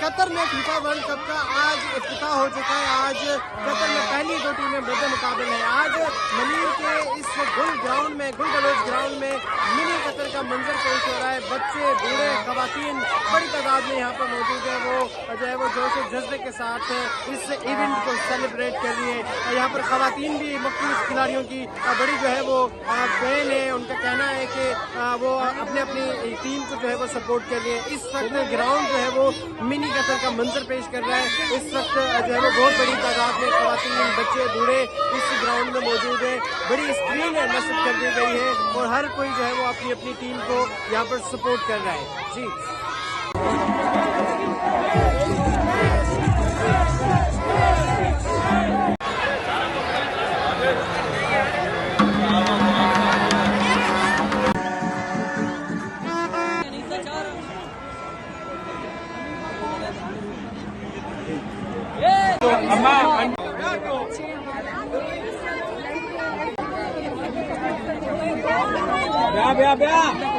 Qatar में FIFA world cup का आज इफ्तिताह हो चुका है। आज कतर में पहली दो टीमें मुद्दे मुकाबले हैं। आज मनीर के इस गुल गलोच ग्राउंड में मिनी कतर का मंजर पेश हो रहा है। बच्चे, बूढ़े, खवातीन बड़ी तादाद में यहाँ पर मौजूद है। वो जो है वो जोश और जज्बे के साथ इस इवेंट को सेलिब्रेट कर रही है। यहाँ पर खवातीन भी मुख्तलिफ खिलाड़ियों की बड़ी जो है वो बहन है। उनका कहना है कि वो अपने अपनी टीम को जो है वो सपोर्ट कर रही है। इस वक्त ग्राउंड जो है वो मिनी कतर का मंजर पेश कर रहा है। इस वक्त जो है वो बहुत बड़ी तादाद में खवातीन, बच्चे, बूढ़े इस ग्राउंड में मौजूद है। बड़ी स्क्रीन नस्ब कर दी गई है और हर कोई जो है वो अपनी अपनी टीम को यहाँ पर सपोर्ट कर रहा है। जी ब्या